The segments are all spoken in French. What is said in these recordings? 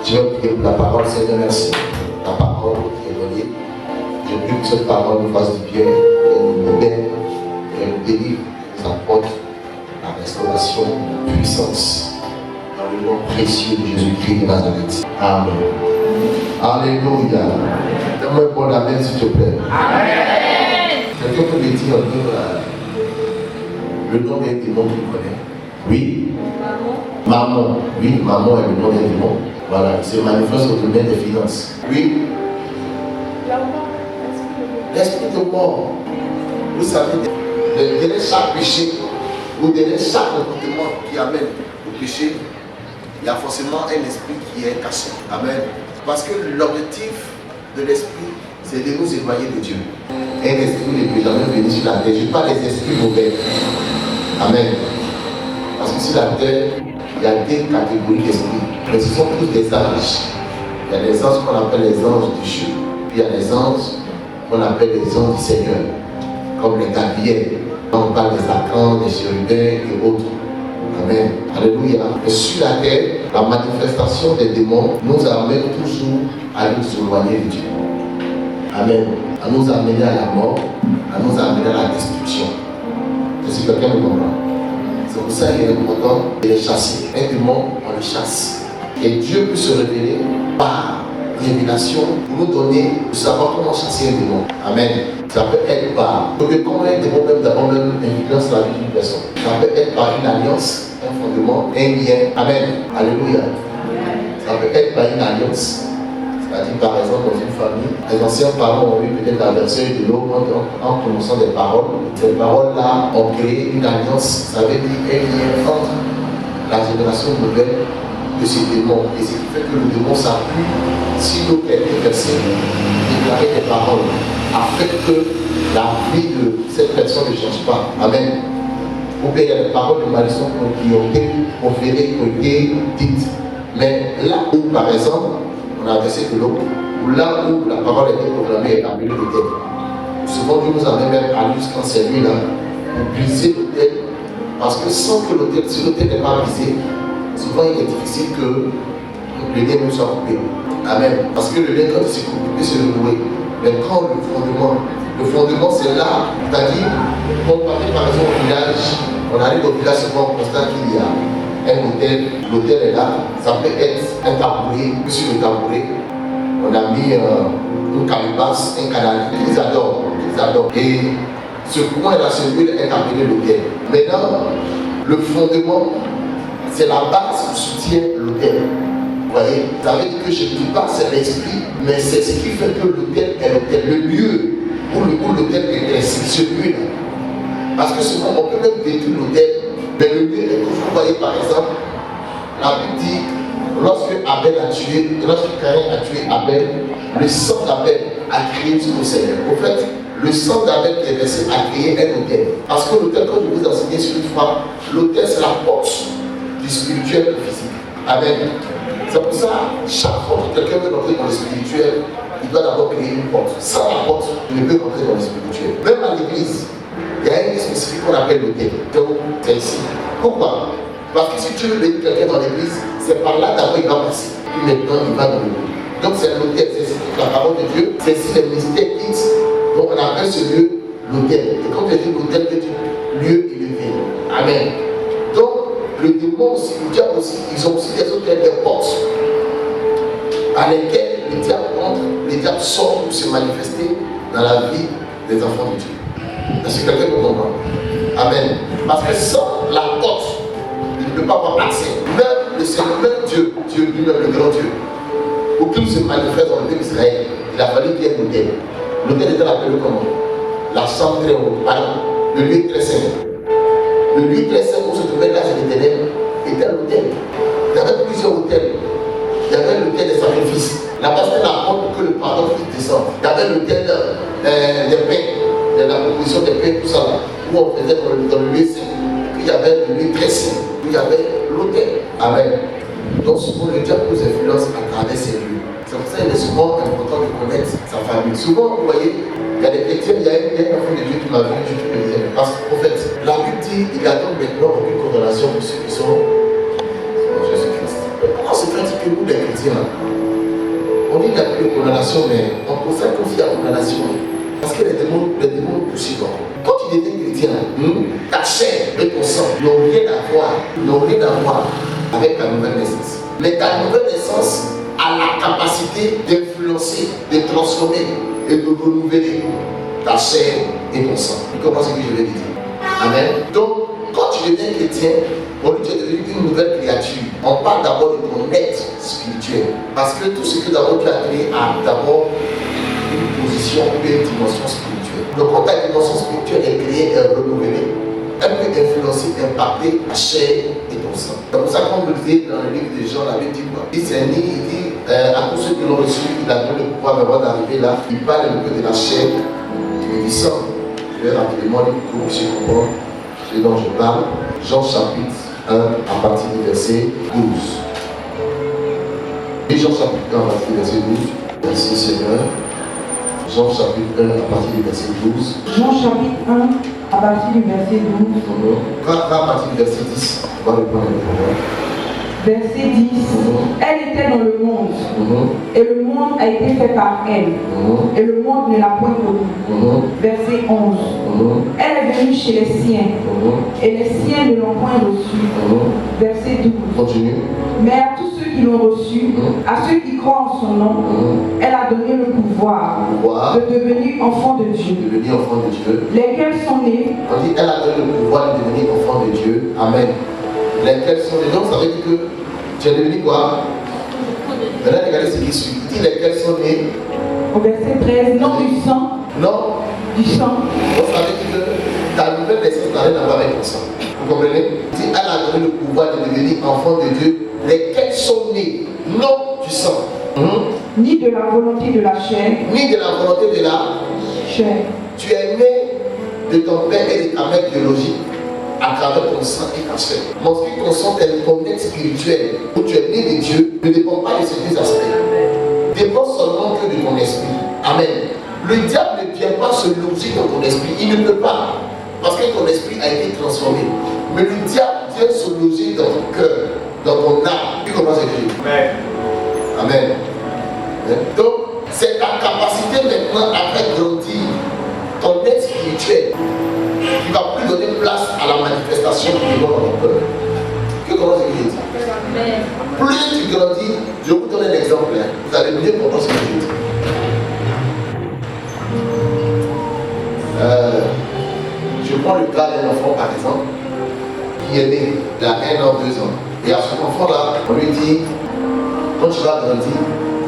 Je vais prier pour la parole, Seigneur, merci. La parole qui est donnée. Je prie que cette parole nous fasse du bien, qu'elle nous libère, qu'elle nous délivre, qu'elle nous apporte la restauration, la puissance. Dans le nom précieux de Jésus-Christ de Nazareth. Amen. Alléluia. Donne-moi un bon amen, s'il te plaît. Amen. Quelqu'un peut me dire le nom d'un démon qu'il connaît? Oui. Maman. Oui, maman est le nom d'un démon. Voilà, il se manifeste au domaine des finances. Oui. L'esprit de mort. Vous savez, derrière chaque péché, ou derrière chaque comportement qui amène au péché, il y a forcément un esprit qui est caché. Amen. Parce que l'objectif de l'esprit, c'est de nous éloigner de Dieu. Un esprit ne peut jamais venir sur la terre. Je parle des esprits mauvais. Amen. Parce que sur la terre, il y a des catégories d'esprits. Mais ce sont tous des anges. Il y a des anges qu'on appelle les anges du Dieu. Puis il y a des anges qu'on appelle les anges du Seigneur. Comme les Gabriels. On parle des archanges, des chérubins et autres. Amen. Alléluia. Et sur la terre, la manifestation des démons nous amène toujours à nous éloigner de Dieu. Amen. À nous amener à la mort, à nous amener à la destruction. Est-ce que quelqu'un me comprend? C'est pour ça qu'il est important de les chasser. Un démon, on le chasse. Et Dieu peut se révéler par révélation pour nous donner de savoir comment chasser un démon. Amen. Ça peut être par. Donc, comment un démon même d'abord même influence la vie d'une personne. Ça peut être par une alliance, un fondement, un lien. Amen. Alléluia. Ça peut être par une alliance. C'est-à-dire, par exemple, dans une famille, les anciens parents ont eu peut-être la version de l'eau en prononçant des paroles. Ces paroles-là ont créé une alliance, ça veut dire un lien entre la génération nouvelle de ces démons. Et ce qui fait que le démon s'appuie si l'eau a été versée, déclarer des paroles, afin que la vie de cette personne ne change pas. Amen. Ou bien il y a des paroles de malédiction qui ont été proférées, qui ont été dites. Mais là où, par exemple, on a versé de l'eau, ou là où la parole a été proclamée et appelée l'autel. Souvent, Dieu nous avait même allé jusqu'en celui-là pour briser l'autel, parce que sans que l'autel, si l'autel n'est pas brisé, souvent il est difficile que le lien même soit coupé. Amen. Parce que le lien, quand il se coupe, il peut se renouer. Mais quand le fondement c'est là, c'est-à-dire, quand on partait par exemple au village, on arrive au village, souvent on constate qu'il y a un hôtel, l'hôtel est là, ça peut être un tabouret, puis sur le tabouret, on a mis une calebasse, un canal, ils adorent. Et ce courant est là, celui est appelé l'hôtel. Maintenant, le fondement, c'est la base qui soutient l'hôtel. Vous voyez, ça veut dire que je ne dis pas c'est l'esprit, mais c'est ce qui fait que l'hôtel est l'hôtel, le lieu où l'hôtel est celui-là. Parce que souvent, on peut même détruire l'hôtel. Mais le lieu est toujours, vous voyez par exemple, la Bible dit, lorsque Caïn a tué Abel, le sang d'Abel a créé tout le Seigneur. En fait, le sang d'Abel qui est versé a créé un hôtel. Parce que l'hôtel, comme je vous ai enseigné sur une fois, l'hôtel c'est la porte du spirituel au physique. Amen. C'est pour ça, chaque fois que quelqu'un veut rentrer dans le spirituel, il doit d'abord créer une porte. Sans la porte, il ne peut rentrer dans le spirituel. Même à l'église, il y a une spécifique qu'on appelle l'hôtel. Donc, c'est ici. Pourquoi? Parce que si tu veux bénir quelqu'un dans l'église, c'est par là d'abord il va passer. Puis maintenant, il va dans le lieu. Donc, c'est l'hôtel, c'est ici la parole de Dieu. C'est ici les mystères X. Donc, on appelle ce lieu l'hôtel. Et quand tu dis l'hôtel, tu dis lieu élevé. Amen. Donc, le démon aussi, le diable aussi, ils ont aussi des hôtels, des portes à lesquelles le diable entre, le diable sort pour se manifester dans la vie des enfants de Dieu. Est-ce que quelqu'un peut comprendre? Amen. Parce que sans la porte, il ne peut pas avoir accès. Même le Seigneur, même Dieu lui-même, le grand Dieu, pour qu'il se manifeste dans le peuple d'Israël, il a fallu qu'il y ait un hôtel. L'hôtel était appelé comment? La chambre très haute. Pardon, le lieu très saint. Le lieu très saint où se trouvait l'âge de l'Éternel était l'hôtel. Il y avait plusieurs hôtels. Il y avait l'hôtel des sacrifices. Là-bas, c'était la porte pour que le pardon puisse descendre. Il y avait l'hôtel des pains. De la proposition des paix, tout ça là, où on faisait dans le lieu saint. Puis il y avait le lieu très saint, puis il y avait l'hôtel. Amen. Donc souvent le diable nous influence à travers ces lieux. C'est pour ça qu'il est souvent important de connaître sa famille. Souvent, vous voyez, il y a des chrétiens, il y a un enfant de Dieu qui m'a vu, je te le disais, parce qu'en fait, la Bible dit, il y a donc maintenant aucune condamnation pour ceux qui sont en Jésus-Christ. Comment se fait-il que nous, les chrétiens, chrétien, on dit qu'il n'y a plus de condamnation, mais on préfère confier à la condamnation. Parce que les démons poursuivent encore. Quand tu deviens chrétien, ta chair et ton sang n'ont rien à voir avec ta nouvelle naissance. Mais ta nouvelle naissance a la capacité d'influencer, de transformer et de renouveler ta chair et ton sang. Tu comprends ce que je vais dire? Amen. Donc, quand tu deviens chrétien, on dit que tu es devenu une nouvelle créature. On parle d'abord de ton être spirituel. Parce que tout ce que d'abord tu as créé a d'abord une position ou une dimension spirituelle. Donc, quand ta dimension spirituelle est créée et renouvelée, elle peut influencer, impacter ta chair et ton sang. C'est pour ça qu'on le disait dans le livre de Jean, la Bible dit quoi? Il s'est dit, à tous ceux qui l'ont reçu, il a donné le pouvoir avant d'arriver là. Il parle un peu de la chair et du sang. Je vais rapidement lire pour que vous compreniez ce dont je parle. Jean chapitre 1 à partir du verset 12. Et Jean chapitre 1 à partir du verset 12. Merci Seigneur. Jean chapitre 1 à partir du verset 12. Jean chapitre 1 à partir du verset 12. Va à partir du verset 10. On va le prendre le pouvoir. Verset 10. Elle était dans le monde, et le monde a été fait par elle, et le monde ne l'a point connue. Verset 11. Elle est venue chez les siens, et les siens ne l'ont point reçue. Verset 12. Continue. Mais à tous ceux qui l'ont reçu, à ceux qui croient en son nom, elle a donné le pouvoir de devenir enfants de Dieu. Lesquels sont nés. On dit elle a donné le pouvoir de devenir enfant de Dieu. Amen. Lesquels sont nés. Donc ça veut dire que tu es devenu quoi? Maintenant regardez ce qui suit. Il dit lesquels sont nés. Au verset 13, non du sang. Non. Du sang. Donc ça veut dire que ta nouvelle naissance n'a rien à voir avec ton sang. Vous comprenez? Il dit elle a donné le pouvoir de devenir enfant de Dieu. Lesquels sont nés, non du sang. Ni de la volonté de la chair. Ni de la volonté de la chair. Tu es né de ton père et de ta mère biologique à travers ton sang et ta chair. Lorsque ton sang est ton être spirituel, où tu es né de Dieu, ne dépend pas de ces deux aspects. Dépend seulement que de ton esprit. Amen. Le diable ne vient pas se loger dans ton esprit. Il ne peut pas. Parce que ton esprit a été transformé. Mais le diable vient se loger dans ton cœur, dans ton âme. Tu commences à écrire. Amen. Donc, c'est ta capacité maintenant à faire grandir ton être spirituel qui va plus donner place à la manifestation du démon dans ton cœur. Que comment c'est que je dis? Plus tu grandis, je vais vous donner un exemple, vous allez mieux comprendre ce que je dis. Je prends le cas d'un enfant par exemple, qui est né il y a 1 an, 2 ans. Et à cet enfant-là, on lui dit, quand tu vas grandir,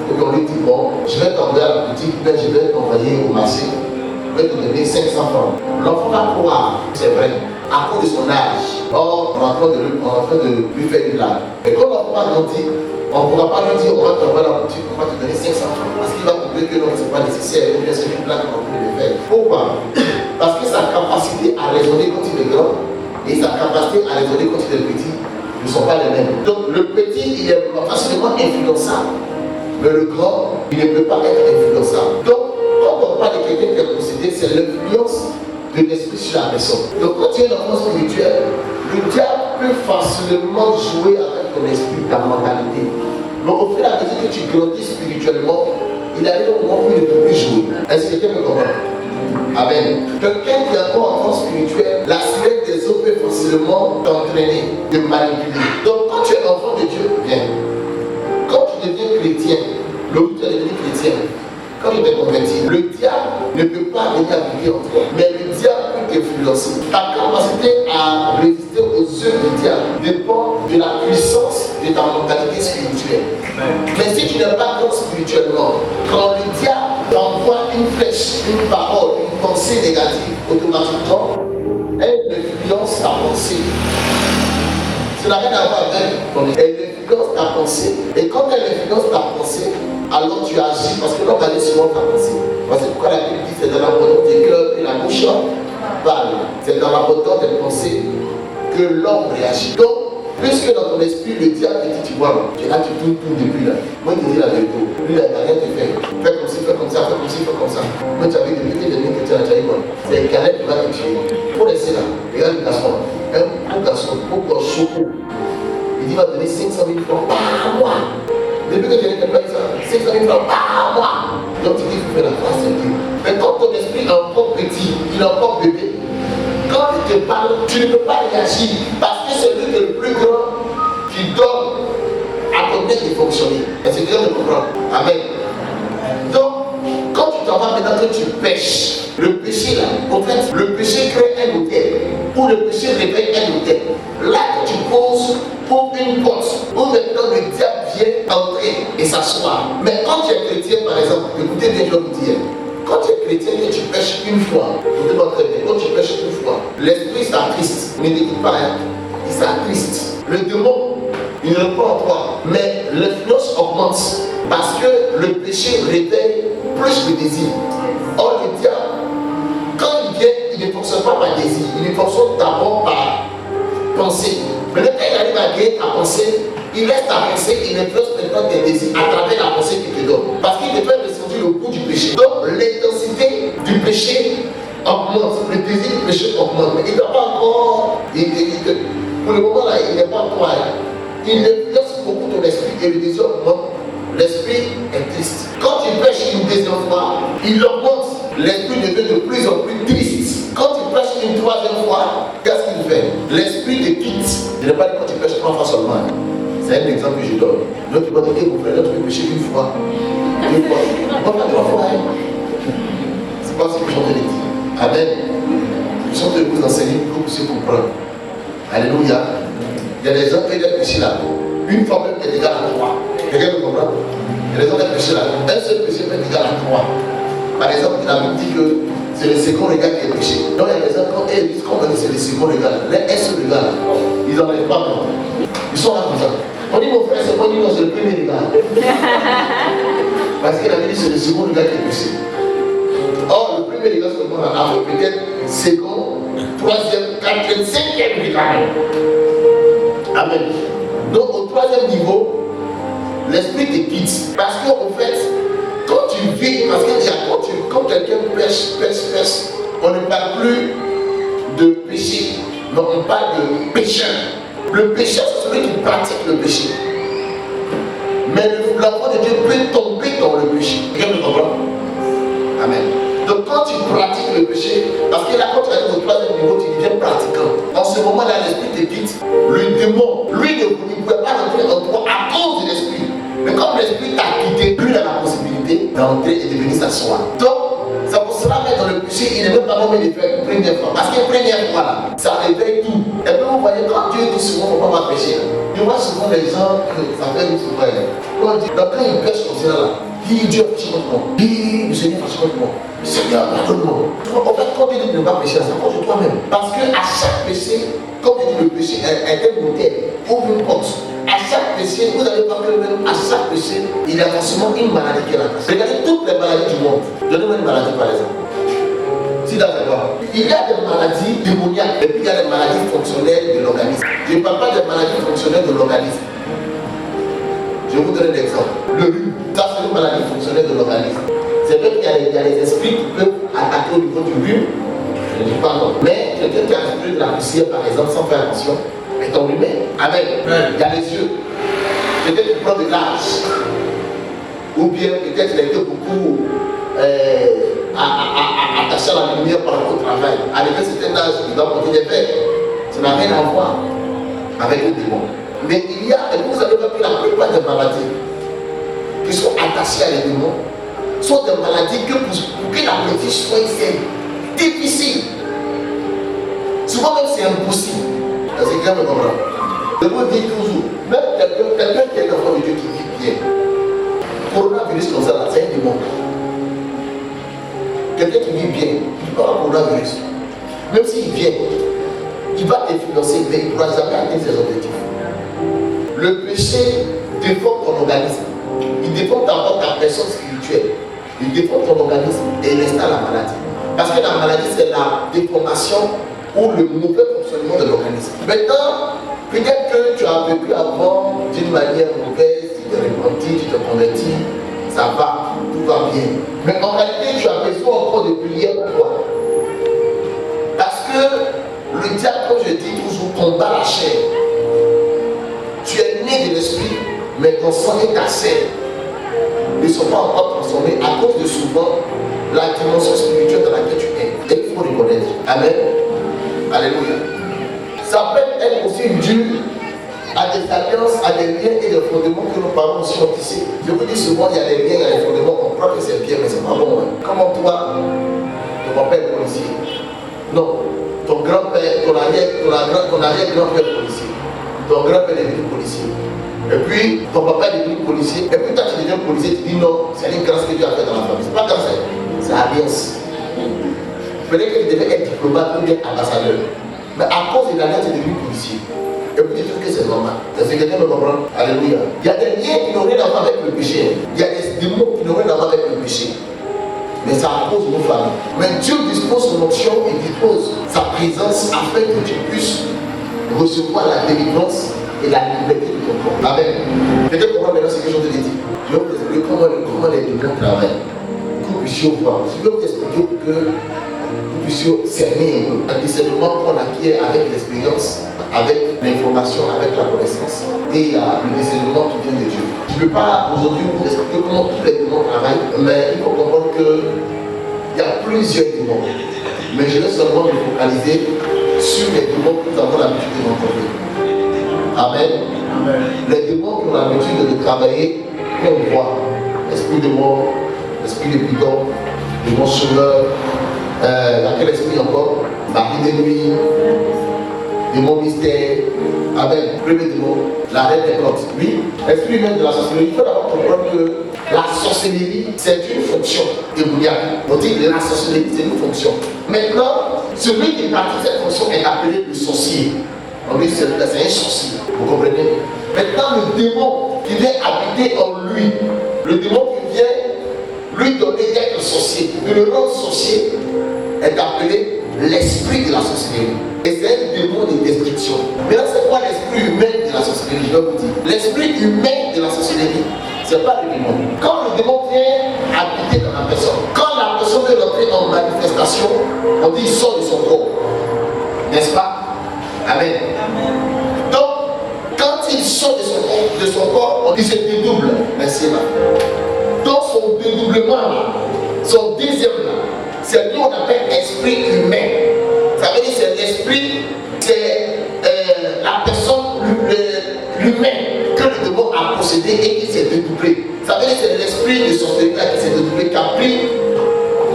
et on lui dit, bon, je vais t'envoyer à la boutique, mais je vais t'envoyer au marché, je vais te donner 500 francs. L'enfant va croire, c'est vrai, à cause de son âge. Or, on est en train de lui faire une blague. Et quand l'enfant va grandir, on ne pourra pas lui dire, on va t'envoyer à la boutique, on va te donner 500 francs. Parce qu'il va comprendre que non, ce n'est pas nécessaire, ou bien c'est une blague qu'on peut le faire. Pourquoi? Parce que sa capacité à raisonner quand il est grand et sa capacité à raisonner quand il est petit ne sont pas les mêmes. Donc le petit, il est facilement influençable. Mais le grand, il ne peut pas être influençable. Donc, quand on parle de quelqu'un qui est possédé, c'est l'influence de l'esprit sur la personne. Donc quand tu es dans le monde spirituel, le diable peut facilement jouer avec ton esprit, ta mentalité. Mais au fur et à mesure que tu grandis spirituellement, il arrive au moment où il ne peut plus jouer. Est-ce que quelqu'un me comprend? Amen. Quelqu'un qui est encore enfant spirituel, la sirène des eaux peut facilement t'entraîner, te manipuler. Donc quand tu es enfant de Dieu, bien. Quand tu deviens chrétien, le jour où tu es devenu chrétien, quand tu t'es converti, le diable ne peut pas venir habiter en toi, mais le diable peut t'influencer. Ta capacité à résister aux œuvres du diable dépend de la puissance de ta mentalité spirituelle. Mais si tu n'es pas grand spirituellement, quand le diable t'envoie une flèche, une parole, une pensée négative, automatiquement, elle influence ta pensée. Ça n'a rien à voir avec ton esprit. Elle influence ta pensée. Et quand elle influence ta pensée, alors tu agis, parce que l'on va aller suivant ta pensée. Parce que pourquoi la Bible dit c'est dans l'abondance des cœurs que la bouche parle. C'est dans l'abondance des pensées que l'homme réagit. Donc, puisque dans ton esprit, le diable te dit, tu vois, tu tournes depuis là. Moi, il te dit la vérité. Lui, il n'a rien te fait. Fais comme ci, fais comme ça, fais comme ci, fais comme ça. Moi, tu avais depuis que tu es que tu as eu quoi. C'est un canal qui va te tuer. Il faut laisser là. Regarde le garçon. Un beau garçon, beau chaud. Il dit, il va donner 500 000 francs par mois. Depuis que tu es tu vas dire ça, 600 000 francs par mois. Donc tu dis, il faut faire la grâce de Dieu. Mais quand ton esprit est encore petit, il est encore bébé, quand il te parle, tu ne peux pas réagir parce que c'est lui qui est le plus grand qui donne à ton être de fonctionner. Est-ce que tu me comprends? Amen. Donc, quand tu t'en vas maintenant que tu pêches, le péché là, en fait, le péché crée un hôtel, ou le péché réveille un hôtel. Là que tu poses pour une porte, où maintenant le diable vient entrer et s'asseoir. Mais quand tu es chrétien, par exemple, écoutez bien, je vais vous dire, quand tu es chrétien et tu pêches une fois, écoutez-moi très bien, quand tu pêches une fois, l'esprit s'attriste, ne t'écoute pas, hein, il s'attriste. Le démon, il ne répond en toi, mais l'influence augmente parce que le péché réveille plus le désir. Or, le diable, quand il vient, il ne fonctionne pas par désir, il fonctionne d'abord par pensée. Mais quand il arrive à gagner ta pensée, il laisse ta pensée, il influence maintenant tes désirs à travers la pensée qu'il te donne. Parce qu'il te fait ressentir le goût du péché. Donc, l'intensité du péché augmente, le désir du péché augmente. Mais il ne doit pas encore. Pour le moment là, il n'est pas encore. Il influence beaucoup ton esprit et le désir augmente. L'esprit est triste. Quand tu pêches une deuxième fois, il augmente. L'esprit devient de plus en plus triste. Quand tu pêches une troisième fois, qu'est-ce qu'il fait? L'esprit te quitte. Je n'ai pas dit quand tu pêches 3 fois seulement. C'est un exemple que je donne. Donc tu vas te dire, mon frère, tu peux pêcher une fois, 2 fois, pas 3 fois. Hein? C'est pas ce que je suis en train de dire. Amen. Je suis en train de vous enseigner pour que vous puissiez comprendre. Alléluia. Il y a des gens qui ont péché là. Une fois même qui est égal à 3. Quelqu'un me comprend? Il y a des gens qui ont péché là. Un seul péché peut être égal à 3. Par exemple, la Bible dit que c'est le second regard qui est péché. Donc il y a des gens quand ils disent qu'on c'est le second regard, un seul regard, ils n'enlèvent pas maintenant. Ils sont là comme ça. On dit mon frère, c'est pas dit non, c'est le premier regard. Parce qu'il a dit c'est le second regard qui est péché. Or, le premier regard seulement là, après peut-être second, troisième, quatrième, cinquième regard. Amen. Donc au troisième niveau, l'esprit te quitte. Parce qu'en fait, quand tu vis, parce que quand quelqu'un pêche, on ne parle plus de péché, mais on parle de pécheur. Le pécheur, c'est celui qui pratique le péché. Mais l'enfant de Dieu peut tomber dans le péché. Quelqu'un me comprend? Amen. Donc quand tu pratiques le péché, parce que là quand tu arrives au troisième niveau, tu deviens pratiquant. En ce moment-là, l'esprit te quitte. Le démon, lui, ne pouvait pas rentrer en toi à cause de l'esprit. Mais comme l'esprit t'a quitté, lui il a la possibilité d'entrer et de venir s'asseoir. Donc, ça pour cela mettre dans le péché, il ne veut pas même le faire une première fois. Parce que première fois là, ça réveille tout. Et puis vous voyez, quand Dieu dit souvent, il ne faut pas pécher. Je vois souvent les gens que ça fait une souvent. Quand il pêche comme ça là, dit Dieu fâche contre moi. Dit le Seigneur fâche contre moi. Le Seigneur pardonne-moi. En fait, quand tu dis de ne pas pécher, c'est contre toi-même. Parce qu'à chaque péché, comme il dit le péché est un hôtel, ouvre une porte. À chaque péché, vous allez voir que même à chaque péché, il y a forcément une maladie qui est là. Regardez toutes les maladies du monde. Donnez-moi une maladie par exemple. Si d'accord. Il y a des maladies démoniaques et puis il y a des maladies fonctionnelles de l'organisme. Je ne parle pas des maladies fonctionnelles de l'organisme. Je vais vous donner un exemple. Le rhume, ça c'est une maladie fonctionnelle de l'organisme. C'est vrai qu'il y a des esprits qui peuvent attaquer au niveau du rhume. Je ne dis pas non. Mais quelqu'un qui a respiré de la poussière par exemple sans faire attention, est enrhumé. Amen. Il y a les yeux. Peut-être qu'il prend de l'âge. Ou bien peut-être qu'il a été beaucoup attaché à la lumière par rapport au travail. À un certain âge, il doit porter des verres. Ça n'a rien à voir avec le démon. Mais il y a, et vous avez vu que la plupart des maladies qui sont attachées à les démons sont des maladies que pour que la maladie soit difficile. Souvent même c'est impossible. C'est quelqu'un me comprend. Je vous dis toujours, même quelqu'un qui est l'enfant de Dieu qui vit bien, coronavirus comme ça, là, c'est un démon. Quelqu'un qui vit bien, il peut avoir coronavirus. Même s'il vient, il va t'influencer, mais il ne pourra jamais atteindre ses objectifs. Le péché défend ton organisme. Il défend d'abord ta personne spirituelle. Il défend ton organisme et il installe la maladie. Parce que la maladie, c'est la déformation ou le mauvais fonctionnement de l'organisme. Maintenant, peut-être que tu as vécu avant d'une manière mauvaise, tu t'es repenti, tu te convertis, ça va, tout va bien. Mais en réalité, tu as besoin encore de prière pour toi. Parce que le diable, comme je dis toujours, combat la chair. Tu es né de l'esprit, mais ton sang est cassé. ne sont pas encore transformés à cause de souvent la dimension spirituelle dans laquelle tu es. Et il faut reconnaître. Amen. Alléluia. Ça peut être aussi dû à des alliances, à des liens et des fondements que nos parents aussi ont tissés. Je vous dis souvent, il y a des liens, il y a des fondements, on croit que c'est bien, mais c'est pas bon. Hein. Comment toi, ton papa est policier? Non. Ton grand-père, ton arrière-grand-père policier. Ton grand-père est devenu policier. Et puis, ton papa est devenu policier. Et puis, toi, tu deviens policier, tu dis non, c'est une grâce que Dieu a fait dans la famille. C'est pas grâce, c'est alliance. Peut-être que tu devais être diplomate ou bien ambassadeur. Mais à cause de l'alliance, tu es devenu policier. Et puis tu trouves que c'est normal. Est-ce que quelqu'un me comprend? Alléluia. Il y a des liens qui n'ont rien à voir avec le péché. Il y a des démons qui n'ont rien à voir avec le péché. Mais ça cause nos familles. Mais Dieu dispose son onction et dispose sa présence afin que tu puisses recevoir la délivrance et la liberté de ton corps. Amen. Quelqu'un comprend maintenant ce que je te dis? Je vais vous expliquer comment les démons travaillent. Que vous puissiez voir. Je vais vous expliquer que vous puissiez cerner un discernement qu'on acquiert avec l'expérience, avec l'information, avec la connaissance. Et il y a le discernement qui vient de Dieu. Je ne peux pas aujourd'hui vous expliquer comment tous les démons travaillent, mais il faut comprendre qu'il y a plusieurs démons. Mais je vais seulement me focaliser sur les démons que nous avons l'habitude de rencontrer. Amen. Amen. Les démons qui ont l'habitude de travailler, qu'on voit, l'esprit de mort, l'esprit de bidon, démon sauveur, quel esprit encore? Mari de nuit, démon mystère. Amen. Premier démon, la reine des grottes. Oui, l'esprit même de la sorcellerie. Il faut d'abord comprendre que la sorcellerie, c'est une fonction démoniaque. On dit que la sorcellerie, c'est une fonction. Maintenant, celui qui pratique cette fonction est appelé le sorcier. On dit que c'est un sorcier. Vous comprenez? Maintenant, le démon qui vient habiter en lui, le démon qui vient lui donner d'être sorcier, de le rendre sorcier, est appelé l'esprit de la sorcellerie. Et c'est un démon de destruction. Maintenant, c'est quoi l'esprit humain de la sorcellerie? Je vais vous dire. L'esprit humain de la sorcellerie, c'est pas le démon. Quand le démon vient habiter dans la personne, quand la personne veut rentrer en manifestation, on dit il sort de son corps. N'est-ce pas? Amen. Donc, quand il sort de son corps, on dit se dédouble. Merci là. Dans son dédoublement, son désir là, c'est ce qu'on appelle esprit humain. Ça veut dire que c'est l'esprit, c'est la personne, l'humain que le démon a possédé et qui s'est dédoublé. Ça veut dire que c'est l'esprit de sorcellerie qui s'est dédoublé, qui a pris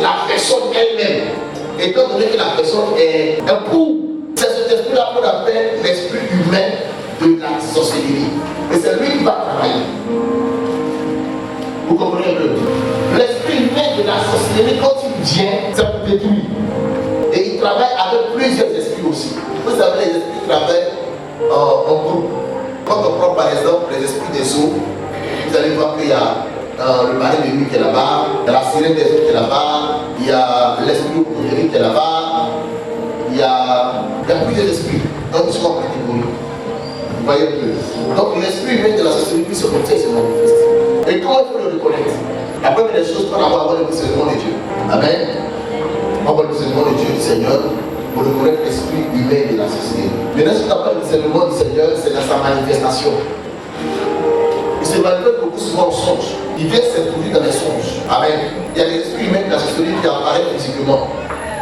la personne elle-même. Étant donné que la personne est un coup, c'est cet esprit-là qu'on appelle l'esprit humain de la sorcellerie. Et c'est lui qui va travailler. Vous comprenez un peu? L'esprit humain de la sorcellerie, quand il vient, ça peut détruire. Et il travaille avec plusieurs esprits aussi. Vous savez, les esprits travaillent en groupe. Quand on prend par exemple les esprits des eaux, vous allez voir qu'il y a le mari de nuit qui est là-bas, il y a la sirène des eaux qui est là-bas, il y a l'esprit de l'eau qui est là-bas, il y a plusieurs esprits dans différentes catégories. Vous voyez un peu. Donc l'esprit humain de la sorcellerie puis se contient et se manifeste. Et comment il faut le reconnaître? La première des choses qu'on a avoir le discernement de Dieu. Amen. On va le discernement de Dieu du Seigneur pour reconnaître l'esprit humain de la sorcellerie. Maintenant, ce qu'on appelle le discernement du Seigneur, c'est dans sa manifestation. Il se manifeste beaucoup souvent en songe. Il vient s'introduire dans les songes. Amen. Il y a l'esprit humain de la sorcellerie qui apparaît physiquement.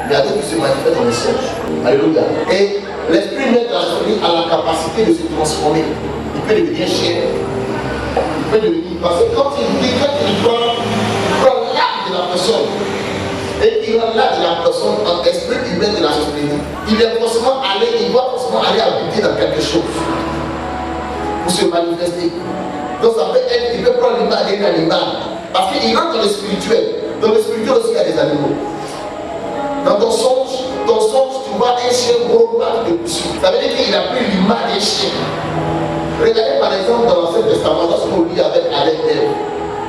Il y a d'autres qui se manifestent dans les songes. Alléluia. Et l'esprit humain de la sorcellerie a la capacité de se transformer. Il peut devenir chien. Il peut devenir. Parce que quand il prend l'âme de la personne et qu'il rend l'âme de la personne en esprit humain de la sorcellerie, il va forcément aller habiter dans quelque chose pour se manifester. Donc ça peut être, il peut prendre l'image d'un animal parce qu'il rentre dans le spirituel. Dans le spirituel aussi, il y a des animaux. Dans ton songe, tu vois un chien gros qui te poursuit. Ça veut dire qu'il a pris l'image d'un chien. Regardez par exemple dans l'Ancien Testament, lorsqu'on lit avec Adam et Ève,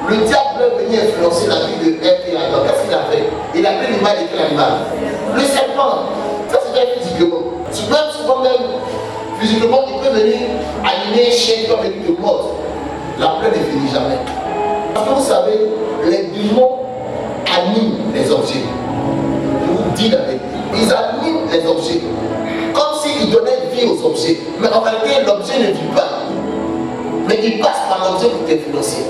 le diable est venu influencer la vie de Ève et Adam. Qu'est-ce qu'il a fait? Il a pris l'image de quel animal? Le serpent. Ça c'est bien physiquement. Même physiquement, il peut venir animer un chien qui va venir de mort. La plaie ne finit jamais. Parce que vous savez, les démons animent les objets. Je vous dis la vérité. Ils animent les objets. Comme s'ils donnaient vie aux objets. Mais en réalité, l'objet ne vit pas. Mais il passe par l'objet pour t'influencer.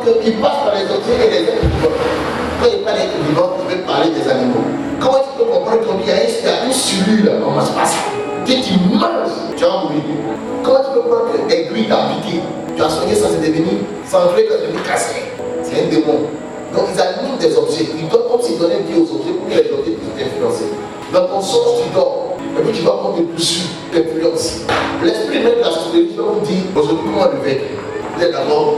qu'il passe par les objets et les êtres vivants? Quand il parle d'êtres vivants, il veut parler des animaux. Comment tu peux comprendre qu'il y a une cellule, comment ça se passe? Tu manges, tu vas mourir. Comment tu peux comprendre qu'une aiguille t'a piqué? Tu as soigné sans se devenir, sans vrai que devenir cassé. C'est un démon. Donc ils animent des objets. Ils donnent comme s'ils donnaient vie aux objets pour que les objets puissent t'influencer. Dans ton songe, tu dors. Et puis tu vas prendre des poussures, t'influences. L'esprit même de la sorcellerie, je vais vous dire aujourd'hui comment le faire. Vous êtes d'accord?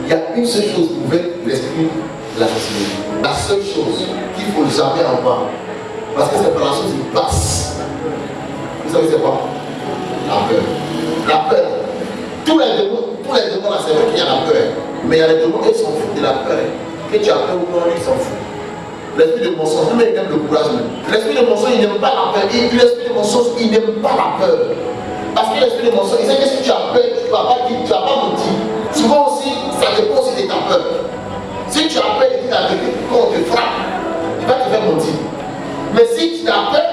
Il y a une seule chose pour faire l'esprit de la sorcellerie. La seule chose qu'il ne faut jamais avoir. Parce que c'est par la chose qui passe. Vous savez c'est quoi? La peur. La peur. Tous les démons là, c'est vrai qu'il y a la peur. Mais il y a les démons qui s'en foutent de la peur. Que tu as peur ou non, ils s'en foutent. L'esprit de mensonge, lui-même il aime le courage même. L'esprit de mensonge, il n'aime pas la peur. L'esprit de mensonge, il n'aime pas la peur. Parce que l'esprit de mensonge, il sait que si tu as peur, tu ne vas pas dire, tu ne vas pas mentir. Souvent aussi, ça dépend aussi de ta peur. Si tu as peur de dire la vérité, quand on te frappe, il va te faire mentir. Mais si tu as peur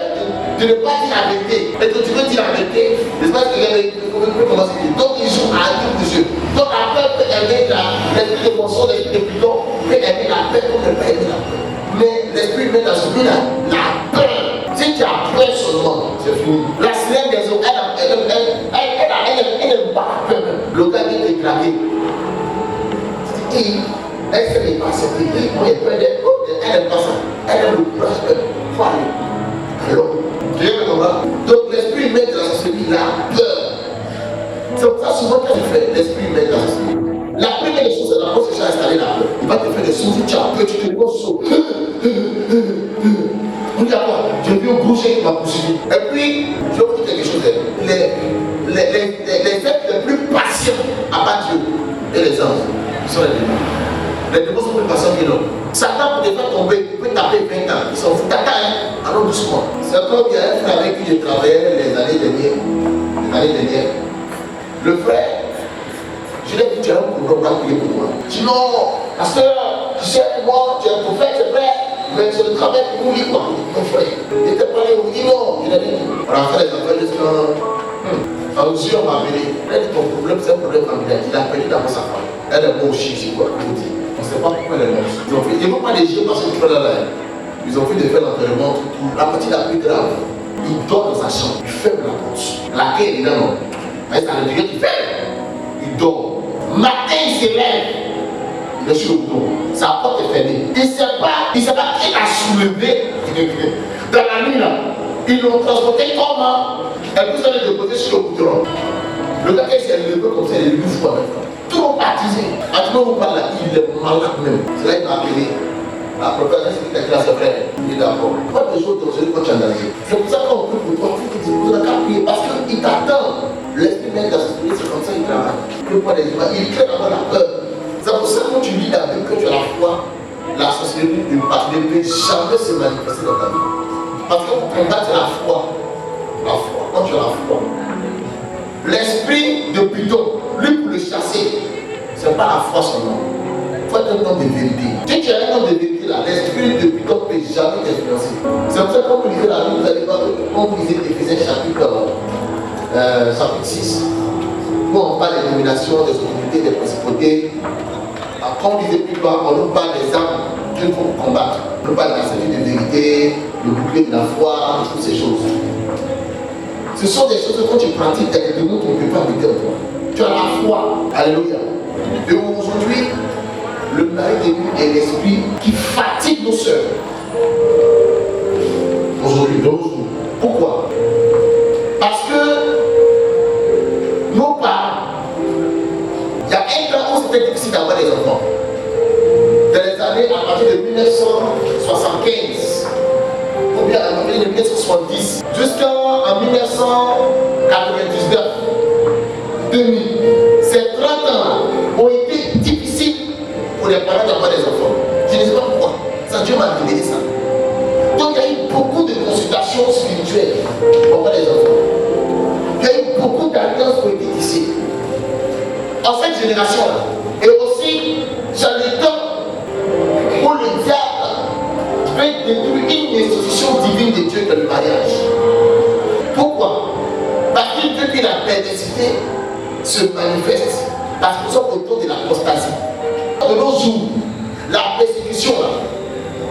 de ne pas dire la vérité, et que tu veux dire la vérité, l'espace que peut commencer. Donc il joue à un de jeu. Donc la peur peut aimer l'esprit de mensonge, l'esprit de plutôt, peut aimer la peur comme ne pas aimer la peur. Mais l'esprit met dans ce but là, la peur. Si tu as peur seulement, c'est fini. La sirène des eaux, elle n'aime pas la peur. Le gars vient te claquer. Elle ne sait pas accepter. Elle n'aime pas ça. Elle aime le courage. Il faut aller. Alors, tu viens de comprendre? Donc l'esprit met de la sorcellerie, la peur. C'est pour ça souvent quand tu fais l'esprit met de la sorcellerie. La première des choses, c'est d'abord c'est installer la peur. Il va te faire des sons, tu as peur, tu te poses chaud. Regarde-moi, j'ai vu un boucher qui m'a poursuivi. Et puis, je vais vous dire quelque chose. Les êtres les plus patients à part Dieu et les anges, ce sont les démons. Les démons sont plus patients que l'homme. Satan peut te faire tomber, il peut taper 20 ans. Ils s'en foutent. Tata, allons doucement. C'est comme il y a un frère avec qui je travaillais les années dernières. Le frère, je lui ai dit, tu as un problème, on va prier pour moi. Je dis non, la soeur, tu sais, moi, tu es un prophète, c'est vrai, mais c'est le travail pour nous, quoi. Mon frère, il était pas allé, on dit non, il a dit, on a fait les affaires jusqu'à. À aussi, on m'a appelé. Il a dit, ton problème, c'est un problème familial. Il a appelé d'abord sa femme. Elle est bonne aussi, c'est quoi, on dit. On ne sait pas pourquoi elle est bonne. Ils ont fait, ils ne vont pas les gérer parce que tu fais là. Ils ont fait de faire l'enterrement, tout. La partie la plus grave, il dort dans sa chambre, il ferme la porte. La clé est là, non. Mais c'est à l'intérieur qu'il ferme. Il dort. Matin, il se lève. Il est sur le bouton. Sa porte est fermée. Il ne sait pas qui a soulevé. Dans la nuit, là, ils l'ont transporté comment? Et puis, ils ont déposé sur le bouton. Le gars qui s'est levé comme ça, il est 8 fois maintenant. Tout le monde baptisé. Maintenant, on parle là, il est malade même. C'est là qu'il m'a appelé. La prophétesse qui était classe frère. Il est d'accord. Pas de choses dans quand tu es en danger. C'est pour ça qu'on peut pour toi, il faut qu'à prier. Parce qu'il t'attend. L'esprit même dans ce pays, c'est comme ça qu'il travaille. Il crée d'abord la peur. C'est pour ça que quand tu lis la Bible, que tu as la foi, la sorcellerie ne peut jamais se manifester dans ta vie. Parce que pour combattre la foi, quand tu as la foi, l'esprit de Python, lui pour le chasser, ce n'est pas la foi seulement. Il faut être un homme de vérité. Si tu es un homme de vérité, là, l'esprit de Python ne peut jamais t'influencer. C'est pour ça que quand vous lisez la Bible, vous allez voir quand vous lisez Éphésiens chapitre 6, où on parle des dominations, des autorités, des principautés. Quand on disait plus bas, on nous parle des armes qu'il faut combattre. On nous parle de la sainteté de vérité, le bouclier de la foi, toutes ces choses. Ce sont des choses que quand tu pratiques, il y a des démons qu'on ne peut pas habiter en toi. Tu as la foi. Alléluia. Et aujourd'hui, le mari de Dieu est l'esprit qui fatigue nos sœurs. Aujourd'hui, de nos jours. Pourquoi? Parce que nos parents, il y a un temps où c'était difficile d'avoir des enfants. Dans les années à partir de 1975, ou bien à partir de 1970, jusqu'en 1999, 2000, ces 30 ans ont été difficiles pour les parents d'avoir des enfants. Je ne sais pas pourquoi. Ça, Dieu m'a révélé ça. Donc il y a eu beaucoup de consultations spirituelles pour avoir des enfants. Il y a eu beaucoup d'alliances qui ont été tissées. En cette génération-là, et aussi, j'en ai temps où le diable peut détruire une institution divine de Dieu dans le mariage. Pourquoi? Parce qu'il veut que la perversité se manifeste. Parce que nous sommes autour de l'apostasie. De nos jours, la persécution, là,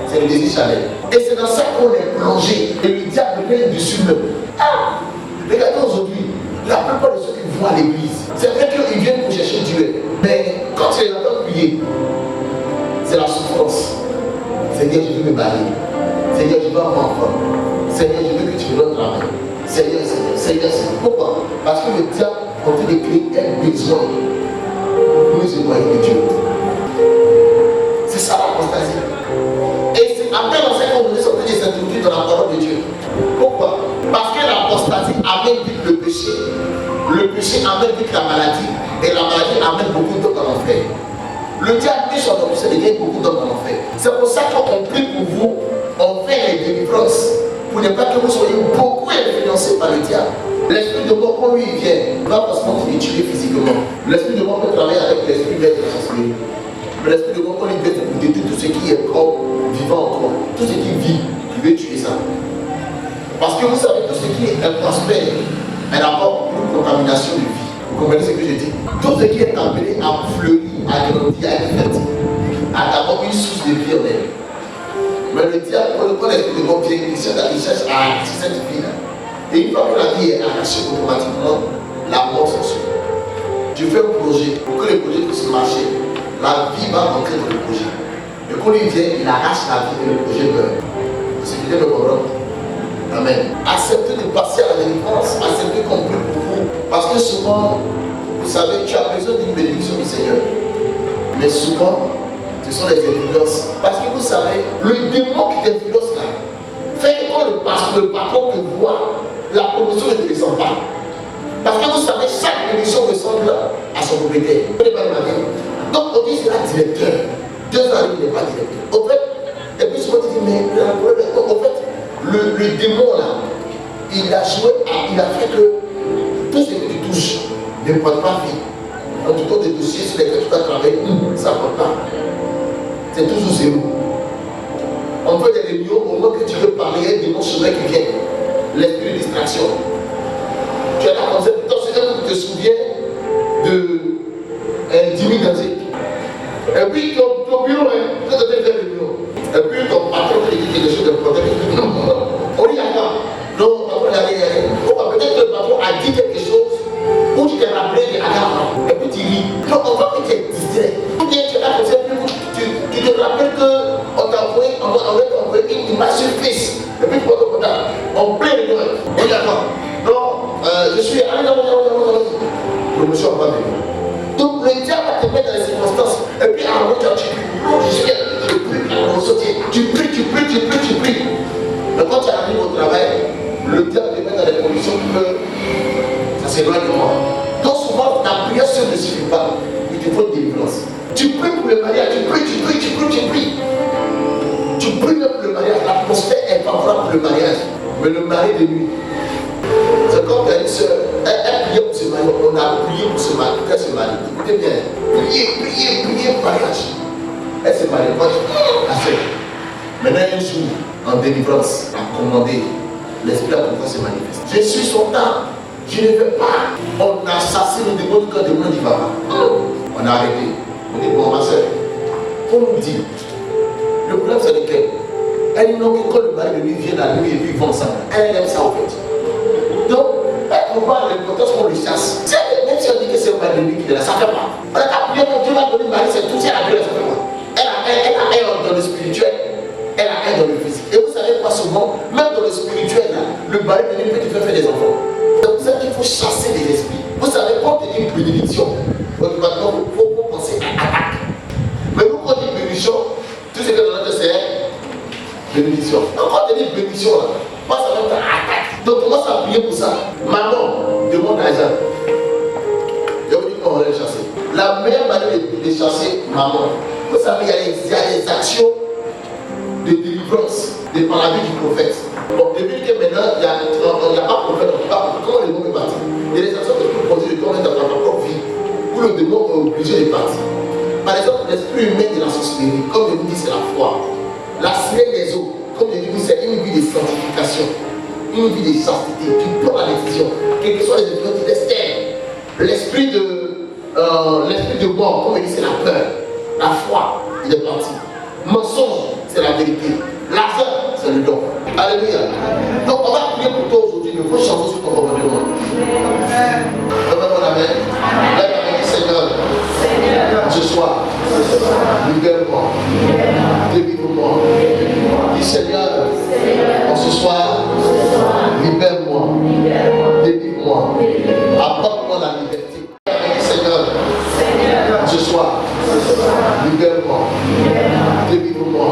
c'est le désir charnel. Et c'est dans ça qu'on est plongé. Et le diable vient dessus même. Ah, regardez aujourd'hui, la plupart de ceux qui vont à l'église, c'est vrai qu'ils viennent pour chercher Dieu. Mais quand ils entendent prier, c'est la souffrance. Seigneur, je veux me marier. Seigneur, je veux avoir un enfant. Seigneur, je veux que tu me donnes travail. Seigneur, Seigneur, Seigneur, Seigneur. Pourquoi? Parce que le diable est en train de créer un besoin pour nous éloigner de Dieu. C'est ça l'apostasie. Et c'est après dans cette qu'on est sorti de s'introduire dans la parole de Dieu. Pourquoi? Parce que l'apostasie amène vite le péché. Le péché amène vite la maladie. Et la maladie amène beaucoup d'hommes en enfer. Le diable met son obsession et gagne beaucoup d'hommes en enfer. C'est pour ça qu'on prie pour vous, on fait les délivrances. Pour ne pas que vous soyez beaucoup influencés par le diable. L'esprit de mort, quand lui il vient, il va forcément vous tuer physiquement. L'esprit de mort peut travailler avec l'esprit de sorcellerie. Mais l'esprit de mort, quand il vient, vous détruire tout ce qui est corps vivant en toi. Tout ce qui vit, il veut tuer ça. Parce que vous savez, tout ce qui est prospère est d'abord une contamination de vie. Vous comprenez ce que je dis? Tout ce qui est appelé à fleurir, à grandir, à être fertile, a d'abord une source de vie en elle. Mais le diable, quand l'esprit de mort vient, il cherche à arracher cette vie-là. Et une fois que la vie est arrachée, automatiquement, la mort s'en suit. Je fais un projet, pour que le projet puisse marcher, la vie va rentrer dans le projet. Et quand il vient, il arrache la vie et le projet meurt. C'est ce que je me comprends. Amen. Acceptez de passer à la délivrance, acceptez qu'on prie pour vous. Parce que souvent, vous savez, tu as besoin d'une bénédiction du Seigneur. Mais souvent, ce sont les influences. Parce que vous savez, le démon qui t'influence là, fait que quand le patron te voit, la promotion ne te descend pas. Parce que vous savez, chaque émission ressemble à son propriétaire. Vous n'avez pas imaginé. Donc on dit c'est un directeur. 2 ans, il n'est pas directeur. En fait, et puis souvent tu dis, mais en fait, le démon là, il a joué, il a fait que tout ce que tu touches ne porte pas vie. En tout cas, des dossiers sur lesquels tu dois travailler, ça ne porte pas. C'est toujours zéro. On fait des réunions au moment que tu veux parler, il y a des démons sur qui viennent. L'esprit de distraction. Tu as la concept, dans ce cas, tu te souviens de 10 000 dansés. Et puis ton bureau, tu as fait des réunions. Et puis ton patron te dit quelque chose de protégé. On n'y a pas. Non, patron, il n'y a rien. Peut-être que le patron a dit quelque chose où tu t'es rappelé de Adam. Et puis tu ris. Donc on voit que tu es distrait. Ou bien tu as concept, tu te rappelles qu'on t'a envoyé une image sur face. Et puis tu prends ton contact. On plaît les deux. On n'y a pas. Non, je suis. Promotion pas venir. Donc le diable va te mettre dans les circonstances. Et puis à un moment tu pries. Non, je prie. Tu pries. Mais quand tu arrives au travail, le diable te met dans des conditions que ça s'éloigne de moi. Donc souvent ta prière seule ne suffit pas. Il te faut une délivrance. Tu pries pour le mariage, tu pries. Tu pries même pour le mariage. L'atmosphère est favorable pour le mariage. Mais le mari de nuit. C'est comme une soeur, elle priait pour se marier, on a prié pour se marier, pour qu'elle se marie. Écoutez bien, priez, mariage. Elle se marie, moi je fait. Maintenant un jour, en délivrance, a commandé, l'esprit a pouvoir se manifester. Je suis son temps, je ne veux pas. On a chassé le démon quand le démon dit va pas. On a arrêté. On dit bon ma soeur, on nous dit, le problème c'est lequel? Elle dit non, que quand le mari de lui vient la nuit et puis ils vont ensemble, elle aime ça en fait. Donc, on voit l'importance qu'on le chasse. Même si on dit que c'est un mari de lui qui est là, ça ne fait pas. On a qu'à prier pour Dieu va donner le mari, c'est tout, c'est la Bible, ça fait quoi? Elle a un dans le spirituel, elle a un dans le physique. Et vous savez quoi souvent, même dans le spirituel, là, le mari de lui peut te faire des enfants. Donc vous savez qu'il faut chasser les esprits. Vous savez, quand on dit une bénédiction, maintenant il faut penser à attaque. Mais vous quand on dit bénédiction, tout ce que l'on a dit c'est bénédiction. Donc quand on dit bénédiction, là, passe à notre attaque. Donc commence à prier pour ça. Maman, demande à Jean. Je vous dis qu'on va les chasser. La meilleure manière de chasser maman, vous savez, il y a des actions de délivrance par la vie du prophète. Bon, depuis que maintenant, il n'y a pas de prophète, on ne peut pas comment le démon est parti. Il y a des actions que tu peux poser de toi dans ta propre vie, où le démon est obligé de partir. Par exemple, l'esprit humain de la sorcellerie, comme je vous dis, c'est la foi. La sirène des eaux, comme je vous dis, c'est une vie de sanctification, une vie de chasteté. Tu prends la décision, quelles que soient les influences, tu laisses taire. L'esprit de mort, comme je dis, c'est la peur. la foi, il est parti. Mensonge, c'est la vérité. L'argent, c'est le don. Alléluia. Donc on va prier pour toi aujourd'hui, mais il faut changer sur ton comportement. Amen. Lève la main, Seigneur, ce soir, libère-moi, délivre-moi. Dis Seigneur, en ce soir, libère-moi, délivre-moi, apporte-moi la liberté. Seigneur, ce soir, libère-moi, délivre-moi.